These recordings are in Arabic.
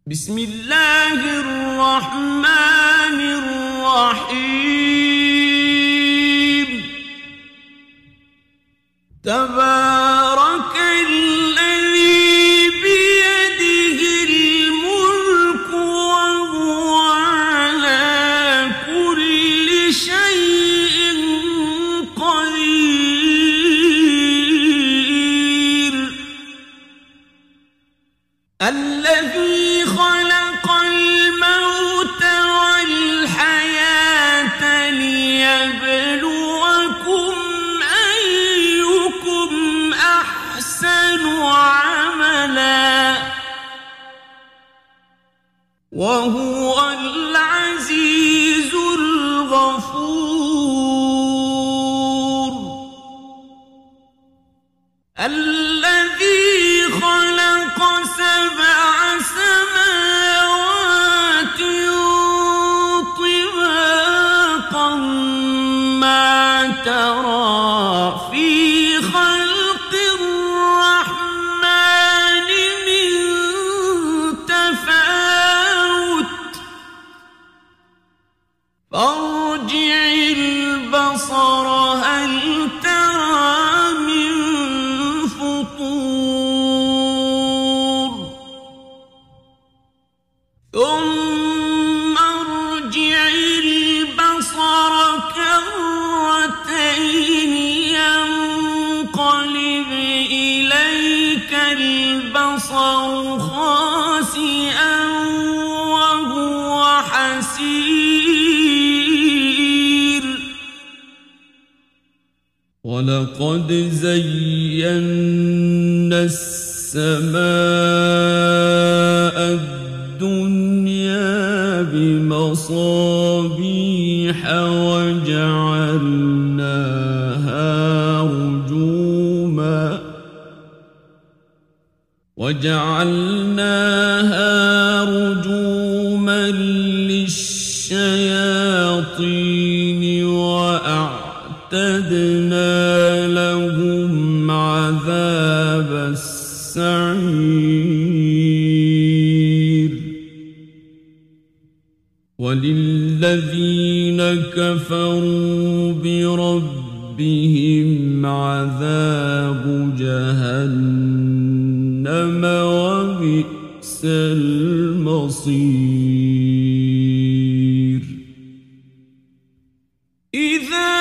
بسم الله الرحمن الرحيم تبارك الذي بيده الملك وهو على كل شيء قدير الذي خلق الموت والحياة ليبلوكم أيكم أحسن عملا وهو العزيز الغفور الذي خلق سبع سماوات طباقا ما ترى في خلق الرحمن من تفاوت فارجع البصر هل ترى من فطور ثم ارجع البصر كرتين ينقلب إليك البصر خاسئا وهو حسير ولقد زينا السماء الدنيا بمصابيح وجعلناها رجوما للشياطين وأعتدنا لهم عذاب السعير وللذين كفروا بربهم عذاب جهنم وبئس المصير إذا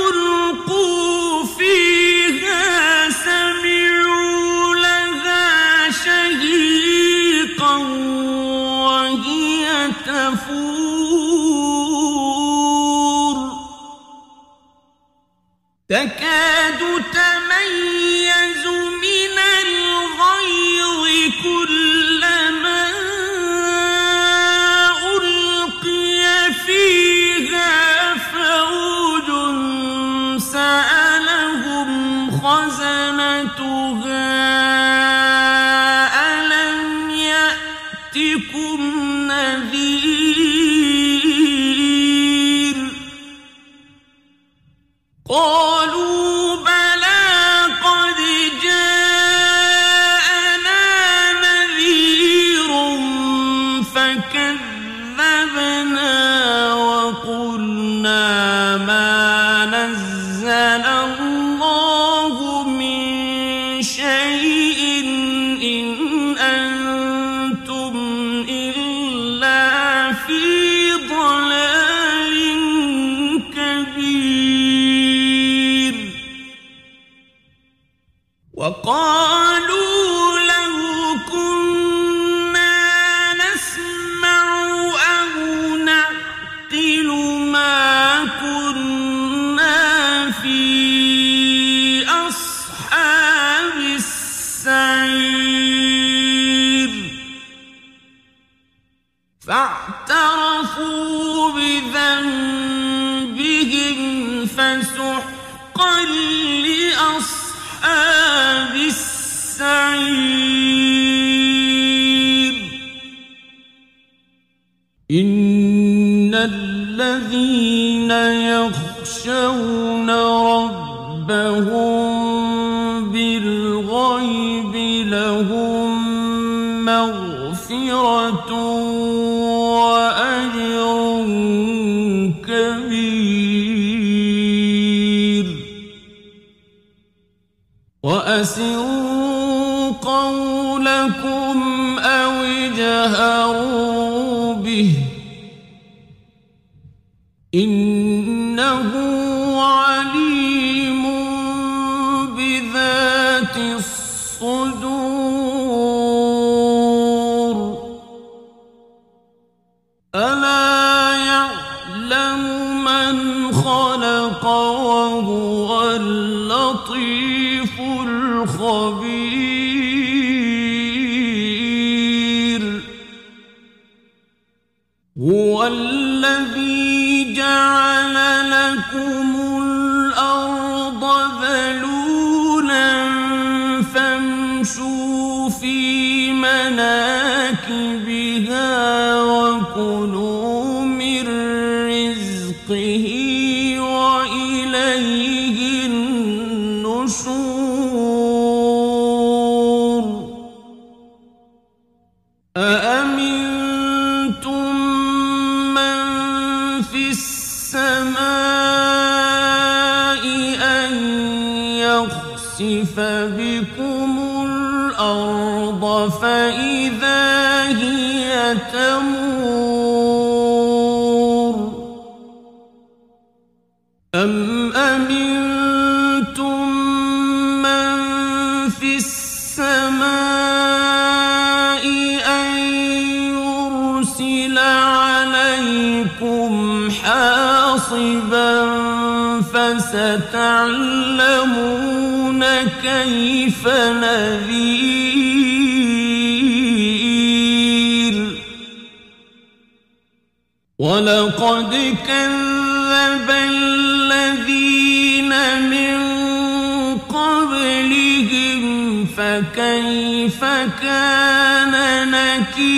ألقوا فيها سمعوا لها شهيقا وهي تفور تكاد تميز من الغيظ كلما ألقي فيها فوج سألهم خزنتها ألم يأتكم نذير قالوا بلى قد جاءنا نذير فكذبنا وقلنا ما نزل الله من شيء إن أنتم إلا في ضلال كبير وقالوا لو كنا نسمع أو نعقل ما كنا في أصحاب السعير فاعترفوا بذنبهم فسحقا لأصحاب السعير إن الذين يخشون ربهم بالغيب لهم مغفرة مغفرة وأجر كبير وأسروا قولكم أو اجهروا به إنه عليم بذات الصدور ألا يعلم من خلق وهو اللطيف الخبير هو الذي جعل لكم الأرض ذلولا فامشوا في مناكبها وكلوا من رزقه وإليه النشور أأمنتم من في السماء أن يخسف بكم الأرض فإذا هي تمور أم أمنتم من في السماء أن يرسل عليكم حاصبا فستعلمون كيف نذير ولقد كذب الذين من قبلهم فكيف كان نكير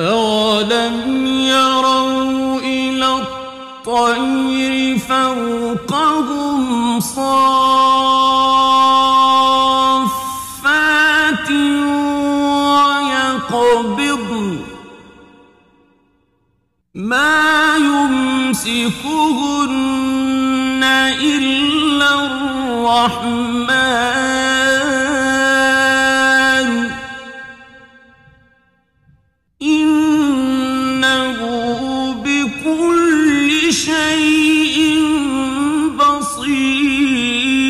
أولم يروا إلى الطير فوقهم صافات ويقبضن ما يمسكهن إلا الرحمن إنه بكل شيء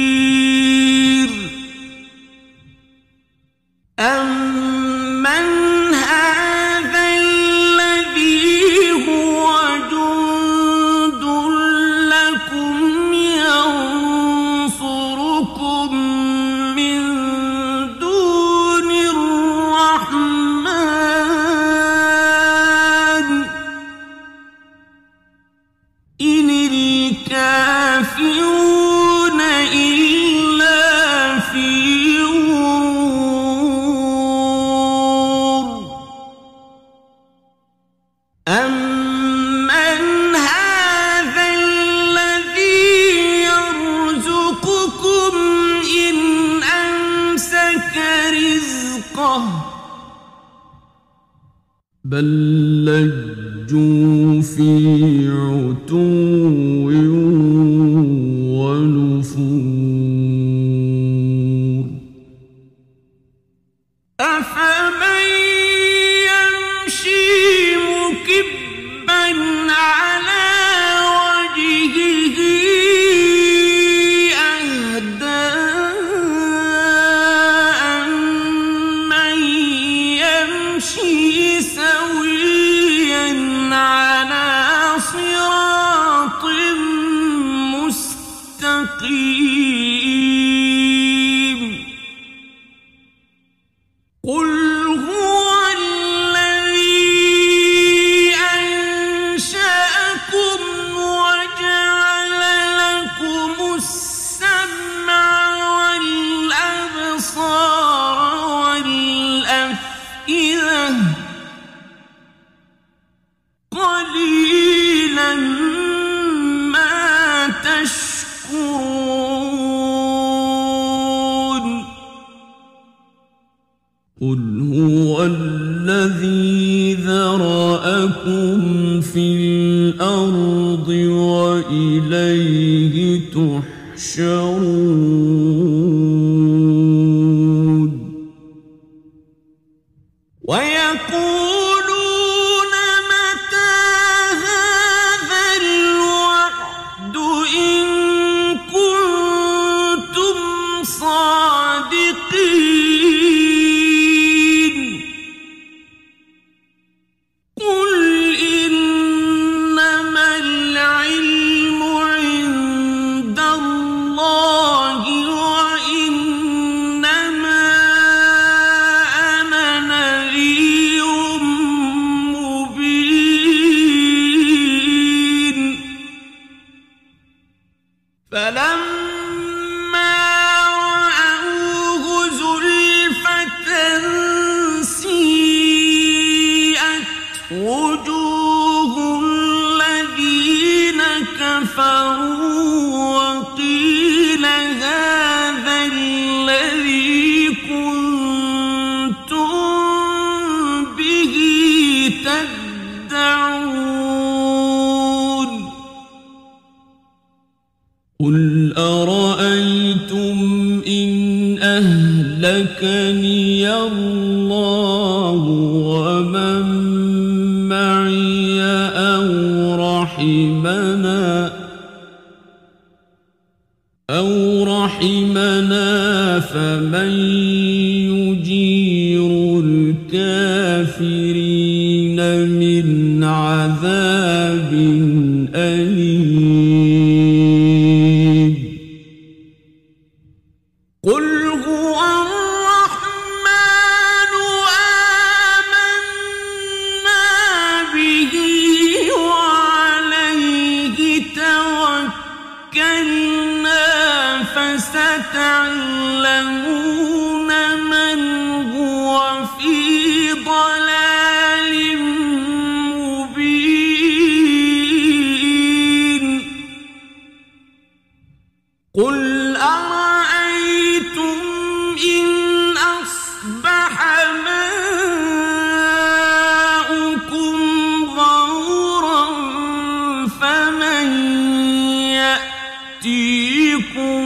بصير أمن هذا الذي هو جند لكم ينصركم من دون الرحمن إن الكافرون إلا في غرور أمن هذا الذي يرزقكم إن أمسك رزقه بل لجوا في عتو ونفور أفمن يمشي مكبا على وجهه أهدى أمن يمشي سويا على صراط مستقيم قل هو الذي أنشأكم وجعل لكم السمع والأبصار والأفئدة قليلا ما تشكرون قل هو الذي ذرأكم في الأرض وإليه تحشرون ويقولون متى هذا الوعد إن كنتم صادقين قل إنما العلم عند الله وإنما أنا نذير مبين فلما رأوه زلفة سيئت وجوه الذين كفروا وقيل هذا الذي كنتم به تدعون قل أرأيتم إن أهلكني الله ومن معي أو رحمنا فمن يجير الكافرين من عذاب أليم قل هو الرحمن آمنا به وعليه توكلنا فستعلمون من هو في ضلال مبين قل أرأيتم إن أصبح ماؤكم غورا فمن يأتيكم